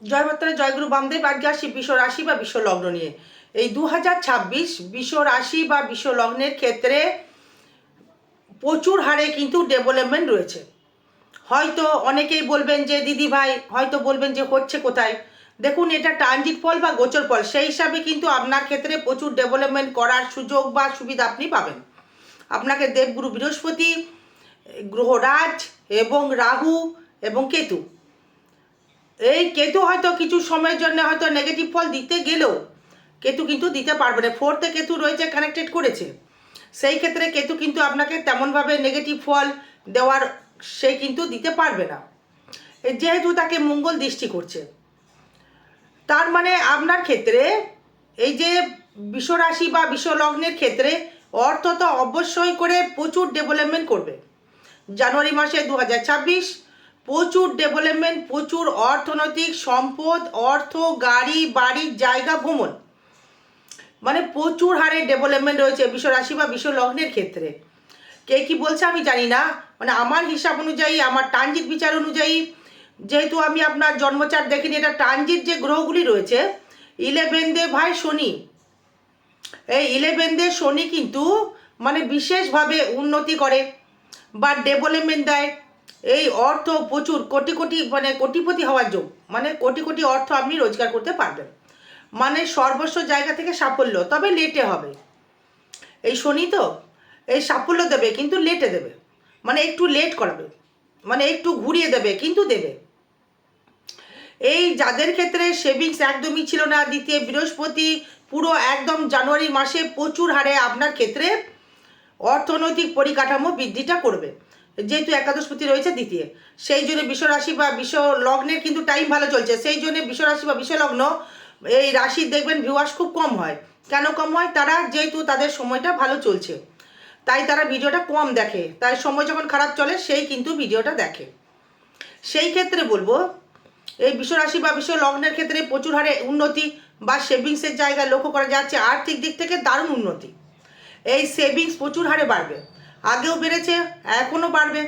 জয় মাতারা, জয়গুরু বামদেব। আজকে আসি বিশ্ব রাশি বা বিশ্ব লগ্ন নিয়ে। এই 2026 বিশ্ব রাশি বা বিশ্ব লগ্নের ক্ষেত্রে প্রচুর হারে কিন্তু ডেভেলপমেন্ট রয়েছে। হয়তো অনেকেই বলবেন যে দিদি ভাই, হয়তো বলবেন যে হচ্ছে কোথায়। দেখুন, এটা ট্রানজিট ফল বা গোচর ফল, সেই হিসাবে কিন্তু আপনার ক্ষেত্রে প্রচুর ডেভেলপমেন্ট করার সুযোগ বা সুবিধা আপনি পাবেন। আপনাকে দেবগুরু বৃহস্পতি, গ্রহরাজ এবং রাহু এবং কেতু, এই কেতু হয়তো কিছু সময়ের জন্য হয়তো নেগেটিভ ফল দিতে গেলেও কেতু কিন্তু দিতে পারবে না। ফোর্থে কেতু রয়েছে, কানেক্টেড করেছে, সেই ক্ষেত্রে কেতু কিন্তু আপনাকে তেমনভাবে নেগেটিভ ফল দেওয়ার সে কিন্তু দিতে পারবে না, যেহেতু তাকে মঙ্গল দৃষ্টি করছে। তার মানে আপনার ক্ষেত্রে এই যে বিশ্বরাশি বা বিশ্বলগ্নের ক্ষেত্রে অর্থ তো অবশ্যই করে প্রচুর ডেভেলপমেন্ট করবে। জানুয়ারি মাসে 2026 প্রচুর ডেভেলপমেন্ট, প্রচুর অর্থনৈতিক সম্পদ, অর্থ, গাড়ি, বাড়ির জায়গা, ভ্রমণ, মানে প্রচুর হারে ডেভেলপমেন্ট রয়েছে বিশ্বরাশি বা বিশ্বলগ্নের ক্ষেত্রে। কে কি বলছে আমি জানি না, মানে আমার হিসাব অনুযায়ী, আমার ট্রানজিট বিচার অনুযায়ী, যেহেতু আমি আপনার জন্মচার দেখিনি, এটা ট্রানজিট যে গ্রহগুলি রয়েছে, 11 ভাই শনি, এই 11 শনি কিন্তু মানে বিশেষভাবে উন্নতি করে বা ডেভেলপমেন্ট দেয়। এই অর্থ প্রচুর কোটি কোটি, মানে কোটিপতি হওয়ার যোগ, মানে কোটি কোটি অর্থ আপনি রোজগার করতে পারবেন, মানে সর্বস্ব জায়গা থেকে সাফল্য, তবে লেটে হবে। এই শনি তো এই সাফল্য দেবে, কিন্তু লেটে দেবে, মানে একটু লেট করাবে, মানে একটু ঘুরিয়ে দেবে, কিন্তু দেবে। এই যাদের ক্ষেত্রে সেভিংস একদমই ছিল না, দ্বিতীয় বৃহস্পতি পুরো একদম জানুয়ারি মাসে প্রচুর হারে আপনার ক্ষেত্রে অর্থনৈতিক পরিকাঠামো বৃদ্ধিটা করবে, যেহেতু একাদশপতি রয়েছে দ্বিতীয়। সেই জন্য বিশ্বরাশি বা বিশ্ব লগ্নের কিন্তু টাইম ভালো চলছে, সেই জন্য বিশ্বরাশি বা বিশ্বলগ্ন এই রাশির দেখবেন ভিউয়ার্স খুব কম হয়। কেন কম হয়? তারা যেহেতু তাদের সময়টা ভালো চলছে, তাই তারা ভিডিওটা কম দেখে, তাই সময় যখন খারাপ চলে সেই কিন্তু ভিডিওটা দেখে। সেই ক্ষেত্রে বলবো, এই বিশ্বরাশি বা বিশ্ব লগ্নের ক্ষেত্রে প্রচুর হারে উন্নতি বা সেভিংসের জায়গায় লক্ষ্য করা যাচ্ছে। আর্থিক দিক থেকে দারুণ উন্নতি, এই সেভিংস প্রচুর হারে বাড়বে, আগেও বেড়েছে, এখনও বাড়বে।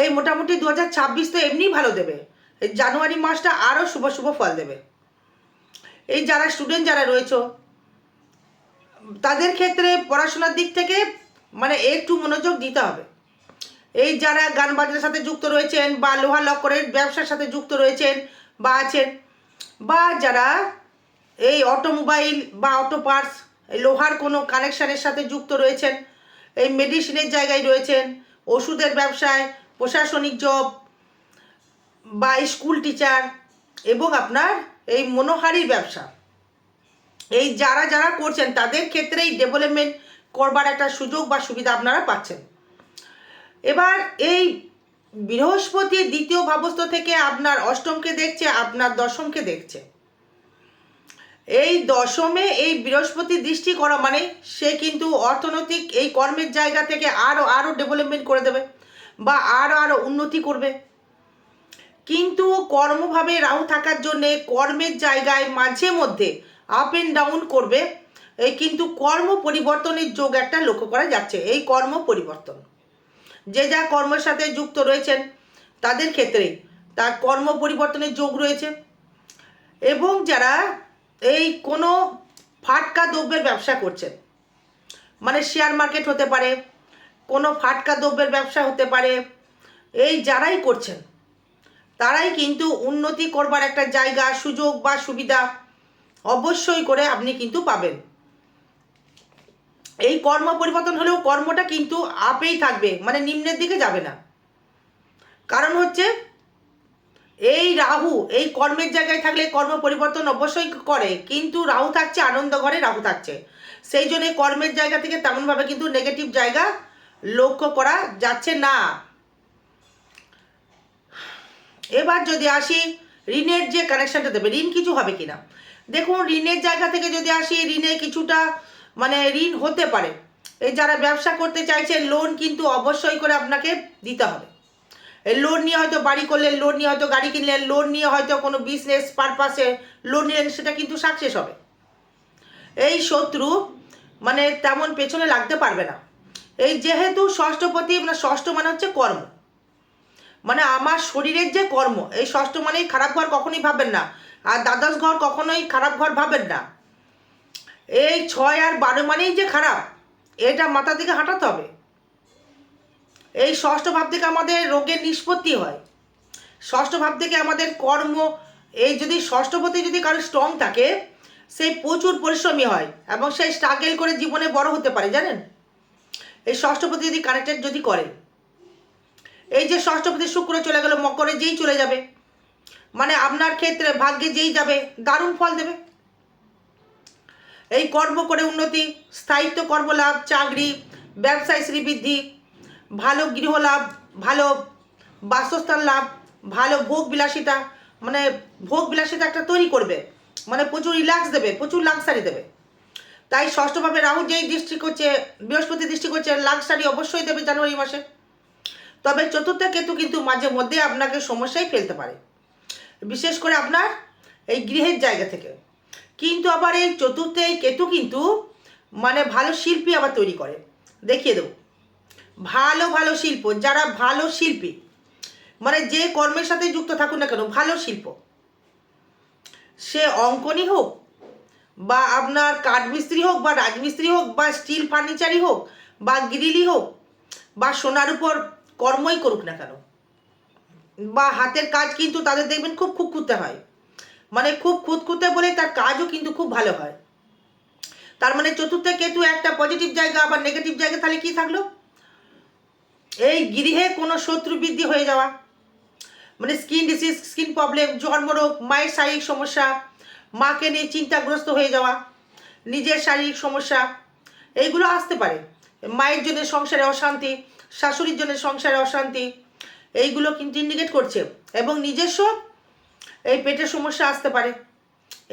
এই মোটামুটি 2026 তো এমনিই ভালো দেবে, এই জানুয়ারি মাসটা আরও শুভ শুভ ফল দেবে। এই যারা স্টুডেন্ট যারা রয়েছে, তাদের ক্ষেত্রে পড়াশোনার দিক থেকে মানে একটু মনোযোগ দিতে হবে। এই যারা গান বাজনার সাথে যুক্ত রয়েছেন বা লোহা লক্করের ব্যবসার সাথে যুক্ত রয়েছেন বা আছেন, বা যারা এই অটোমোবাইল বা অটো পার্টস, লোহার কোনো কানেকশানের সাথে যুক্ত রয়েছেন, এই মেডিসিনের জায়গায় রয়েছেন, ওষুধের ব্যবসায়, প্রশাসনিক জব বা স্কুল টিচার, এবং আপনার এই মনোহারির ব্যবসা, এই যারা যারা করছেন তাদের ক্ষেত্রেই ডেভেলপমেন্ট করবার একটা সুযোগ বা সুবিধা আপনারা পাচ্ছেন। এবার এই বৃহস্পতি দ্বিতীয় ভাবস্থ থেকে আপনার অষ্টমকে দেখছে, আপনার দশমকে দেখছে। এই দশমে এই বৃহস্পতি দৃষ্টি করা মানে সে কিন্তু অর্থনৈতিক এই কর্মের জায়গা থেকে আরও আরও ডেভেলপমেন্ট করে দেবে বা আরও আরও উন্নতি করবে। কিন্তু কর্মভাবে রাহু থাকার জন্যে কর্মের জায়গায় মাঝে মধ্যে আপ অ্যান্ড ডাউন করবে। এই কিন্তু কর্ম পরিবর্তনের যোগ একটা লক্ষ্য করা যাচ্ছে। এই কর্ম পরিবর্তন, যে যা কর্মের সাথে যুক্ত রয়েছেন তাদের ক্ষেত্রেই তার কর্ম পরিবর্তনের যোগ রয়েছে। এবং যারা এই কোনো ফাটকা দ্রব্যের ব্যবসা করছেন, মানে শেয়ার মার্কেট হতে পারে, কোনো ফাটকা দ্রব্যের ব্যবসা হতে পারে, এই যারাই করছেন তারাই কিন্তু উন্নতি করবার একটা জায়গা, সুযোগ বা সুবিধা অবশ্যই করে আপনি কিন্তু পাবেন। এই কর্ম পরিবর্তন হলেও কর্মটা কিন্তু আপেই থাকবে, মানে নিম্নের দিকে যাবে না। কারণ হচ্ছে এই রাহু এই কর্মের জায়গায় থাকলে কর্ম পরিবর্তন অবশ্যই করে, কিন্তু রাহু থাকছে আনন্দ ঘরে, রাহু থাকছে, সেই জন্য কর্মের জায়গা থেকে তেমনভাবে কিন্তু নেগেটিভ জায়গা লক্ষ্য করা যাচ্ছে না। এবার যদি আসি ঋণের যে কানেকশানটা দেবে, ঋণ কিছু হবে কিনা। দেখুন, ঋণের জায়গা থেকে যদি আসি, ঋণে কিছুটা মানে ঋণ হতে পারে। এই যারা ব্যবসা করতে চাইছে, লোন কিন্তু অবশ্যই করে আপনাকে দিতে হবে। লোন নিয়ে হয়তো বাড়ি করলেন, লোন নিয়ে হয়তো গাড়ি কিনলেন, লোন নিয়ে হয়তো কোনো বিজনেস পারপাসে লোন নিলেন, সেটা কিন্তু সাকসেস হবে। এই শত্রু মানে তেমন পেছনে লাগতে পারবে না। এই যেহেতু ষষ্ঠপতি, মানে ষষ্ঠ মানে হচ্ছে কর্ম, মানে আমার শরীরের যে কর্ম, এই ষষ্ঠ মানেই খারাপ ঘর কখনোই ভাববেন না, আর দ্বাদশ ঘর কখনোই খারাপ ঘর ভাববেন না। এই 6 আর 12 মানেই যে খারাপ, এটা মাথা থেকে হাঁটাতে হবে। এই ষষ্ঠ ভাব থেকে আমাদের রোগের নিষ্পত্তি হয়, ষষ্ঠ ভাব থেকে আমাদের কর্ম। এই যদি ষষ্ঠপতি যদি কারো স্ট্রং থাকে, সেই প্রচুর পরিশ্রমী হয় এবং সেই স্ট্রাগল করে জীবনে বড় হতে পারে, জানেন। এই ষষ্ঠপতি যদি কানেক্টেড যদি করে, এই যে ষষ্ঠপতি শুক্র চলে গেল মকরে, যেই চলে যাবে মানে আপনার ক্ষেত্রে ভাগ্যে যেই যাবে দারুণ ফল দেবে। এই কর্ম করে উন্নতি, স্থায়িত্ব কর্মলাভ, চাকরি, ব্যবসায় শ্রীবৃদ্ধি, ভালো গৃহ লাভ, ভালো বাসস্থান লাভ, ভালো ভোগ বিলাসিতা, মানে ভোগ বিলাসিতা একটা তৈরি করবে, মানে প্রচুর রিল্যাক্স দেবে, প্রচুর লাক্সারি দেবে। তাই ষষ্ঠভাবে রাহু যেই দৃষ্টি করছে, বৃহস্পতি দৃষ্টি করছে, লাক্সারি অবশ্যই দেবে জানুয়ারি মাসে। তবে চতুর্থ কেতু কিন্তু মাঝে মধ্যে আপনাকে সমস্যায় ফেলতে পারে, বিশেষ করে আপনার এই গৃহের জায়গা থেকে। কিন্তু আবার এই চতুর্থে এই কেতু কিন্তু মানে ভালো শিল্পী আবার তৈরি করে, দেখিয়ে দেবো। ভালো ভালো শিল্প, যারা ভালো শিল্পী, মানে যে কর্মের সাথে যুক্ত থাকুন না কেন, ভালো শিল্প, সে অঙ্কনই হোক বা আপনার কাঠমিস্ত্রি হোক বা রাজমিস্ত্রি হোক বা স্টিল ফার্নিচারই হোক বা গ্রিলই হোক বা সোনার উপর কর্মই করুক না কেন, বা হাতের কাজ, কিন্তু তাদের দেখবেন খুব খুঁতখুঁতে হয়, মানে খুব খুঁতখুঁতে বলে তার কাজও কিন্তু খুব ভালো হয়। তার মানে চতুর্থ কেতু একটা পজিটিভ জায়গা, আবার নেগেটিভ জায়গা তাহলে কি থাকলো, এই গৃহে কোনো শত্রু বৃদ্ধি হয়ে যাওয়া, মানে স্কিন ডিসিজ, স্কিন প্রবলেম, জন্মরোগ, মায়ের শারীরিক সমস্যা, মাকে নিয়ে চিন্তাগ্রস্ত হয়ে যাওয়া, নিজের শারীরিক সমস্যা, এইগুলো আসতে পারে। মায়ের জন্য সংসারে অশান্তি, শাশুড়ির জন্য সংসারে অশান্তি, এইগুলো কিন্তু ইন্ডিকেট করছে। এবং নিজস্ব এই পেটের সমস্যা আসতে পারে,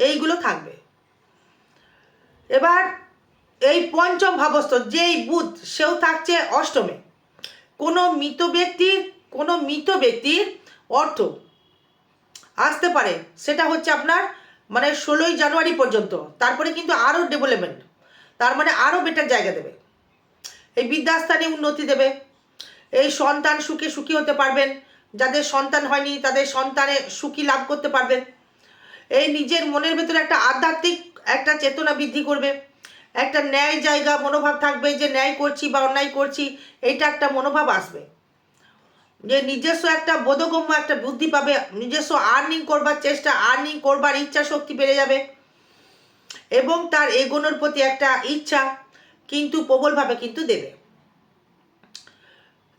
এইগুলো থাকবে। এবার এই পঞ্চম ভাবস্থ যেই বুধ, সেও থাকছে অষ্টমে। কোনো মৃত ব্যক্তির অর্থ আসতে পারে, সেটা হচ্ছে আপনার মানে 16ই জানুয়ারি পর্যন্ত। তারপরে কিন্তু আরও ডেভেলপমেন্ট, তার মানে আরও বেটার জায়গা দেবে, এই বিদ্যাস্থানে উন্নতি দেবে। এই সন্তান সুখে সুখী হতে পারবেন, যাদের সন্তান হয়নি তাদের সন্তানে সুখী লাভ করতে পারবেন। এই নিজের মনের ভেতরে একটা আধ্যাত্মিক একটা চেতনা বৃদ্ধি করবে, একটা ন্যায় জায়গা মনোভাব থাকবে, যে ন্যায় করছি বা অন্যায় করছি, এইটা একটা মনোভাব আসবে, যে নিজস্ব একটা বোধগম্য একটা বুদ্ধি পাবে, নিজস্ব আর্নিং করবার চেষ্টা, আর্নিং করবার ইচ্ছা শক্তি বেড়ে যাবে, এবং তার এগোনোর প্রতি একটা ইচ্ছা কিন্তু প্রবলভাবে কিন্তু দেবে।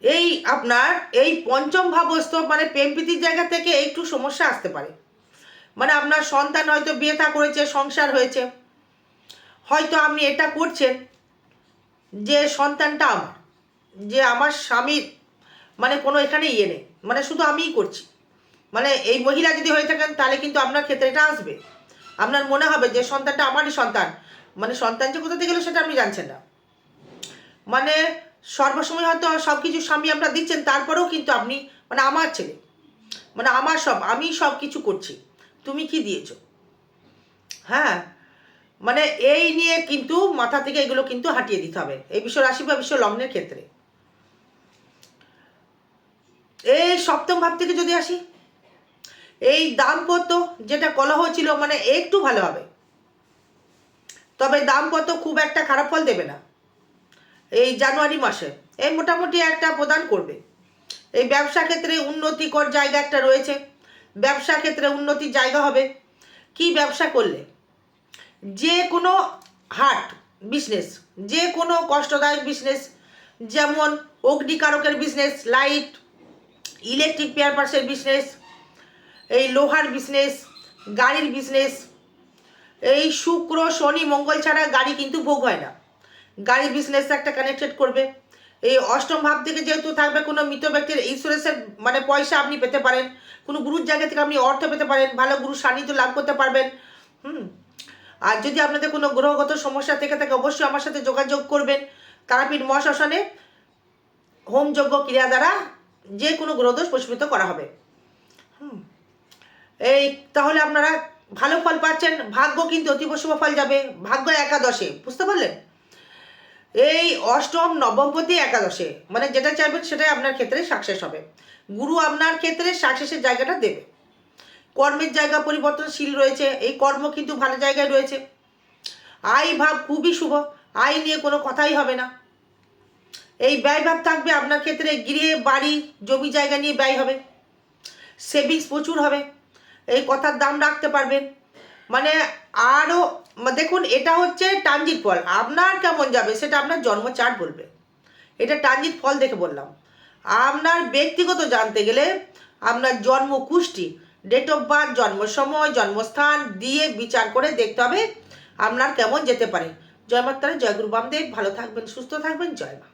এই আপনার এই পঞ্চম ভাবস্থ মানে প্রেম প্রীতির জায়গা থেকে একটু সমস্যা আসতে পারে, মানে আপনার সন্তান হয়তো বিয়ে থা করেছে, সংসার হয়েছে, হয়তো আপনি এটা করছেন যে সন্তানটা আমার, যে আমার স্বামীর মানে কোনো এখানে ইয়ে নেই, মানে শুধু আমিই করছি, মানে এই মহিলা যদি হয়ে থাকেন তাহলে কিন্তু আপনার ক্ষেত্রে এটা আসবে। আপনার মনে হবে যে সন্তানটা আমারই সন্তান, মানে সন্তান যে কোথা থেকে গেলো সেটা আপনি জানছেন না, মানে সর্বসময় হয়তো সব কিছু স্বামী আপনার দিচ্ছেন, তারপরেও কিন্তু আপনি মানে আমার ছেলে, মানে আমার সব, আমি সব কিছু করছি, তুমি কি দিয়েছো। হ্যাঁ, মানে এই নিয়ে কিন্তু মাথা থেকে এগুলো কিন্তু হাঁটিয়ে দিতে হবে এই বিশ্ব রাশি বা বিশ্ব লগ্নের ক্ষেত্রে। এই সপ্তম ভাব থেকে যদি আসি, এই দাম্পত্য যেটা কলহ ছিল মানে একটু ভালো হবে, তবে দাম্পত্য খুব একটা খারাপ ফল দেবে না এই জানুয়ারি মাসে, এই মোটামুটি একটা প্রদান করবে। এই ব্যবসা ক্ষেত্রে উন্নতিকর জায়গা একটা রয়েছে, ব্যবসা ক্ষেত্রে উন্নতির জায়গা হবে। কি ব্যবসা করলে, যে কোনো হাট বিজনেস, যে কোনো কষ্টদায়ক বিজনেস, যেমন অগ্নিকারকের বিজনেস, লাইট ইলেকট্রিক পেয়ার পার্সের বিজনেস, এই লোহার বিজনেস, গাড়ির বিজনেস, এই শুক্র শনি মঙ্গল ছাড়া গাড়ি কিন্তু ভোগ হয় না, গাড়ি বিজনেস একটা কানেক্টেড করবে। এই অষ্টম ভাব থেকে যেহেতু থাকবে, কোনো মৃত ব্যক্তির ইন্স্যুরেন্সের মানে পয়সা আপনি পেতে পারেন, কোনো গুরুর জায়গা থেকে আপনি অর্থ পেতে পারেন, ভালো গুরু সান্নিধ্য লাভ করতে পারবেন। আর যদি আপনাদের কোনো গ্রহগত সমস্যা থেকে থাকে অবশ্যই আমার সাথে যোগাযোগ করবেন। তারাপীঠ মহাশ্মশানে হোমযজ্ঞ ক্রিয়া দ্বারা যে কোনো গ্রহদোষ প্রশমিত করা হবে। এই তাহলে আপনারা ভালো ফল পাচ্ছেন, ভাগ্য কিন্তু অতীব শুভ ফল যাবে, ভাগ্য একাদশে, বুঝতে পারলেন। এই অষ্টম নবমপতি একাদশে মানে যেটা চাইবেন সেটাই আপনার ক্ষেত্রে সাকসেস হবে। গুরু আপনার ক্ষেত্রে সাকসেসের জায়গাটা দেবে। কর্মের জায়গা পরিবর্তনশীল রয়েছে, এই কর্ম কিন্তু ভালো জায়গায় রয়েছে। আয় ভাব খুবই শুভ, আয় নিয়ে কোনো কথাই হবে না। এই ব্যয়ভাব থাকবে আপনার ক্ষেত্রে, গৃহে বাড়ি জমি জায়গা নিয়ে ব্যয় হবে। সেভিংস প্রচুর হবে, এই কথার দাম রাখতে পারবেন। মানে আরও দেখুন, এটা হচ্ছে ট্রানজিট ফল, আপনার কেমন যাবে সেটা আপনার জন্ম চার্ট বলবে। এটা ট্রানজিট ফল দেখে বললাম। আপনার ব্যক্তিগত জানতে গেলে আপনার জন্ম কুষ্টি, ডেট অফ বার্থ, জন্ম সময়, জন্মস্থান দিয়ে বিচার করে দেখতে হবে আপনার কেমন যেতে পারে। জয় মাতা, জয় গুরু বামদেব। ভালো থাকবেন, সুস্থ থাকবেন। জয় মা।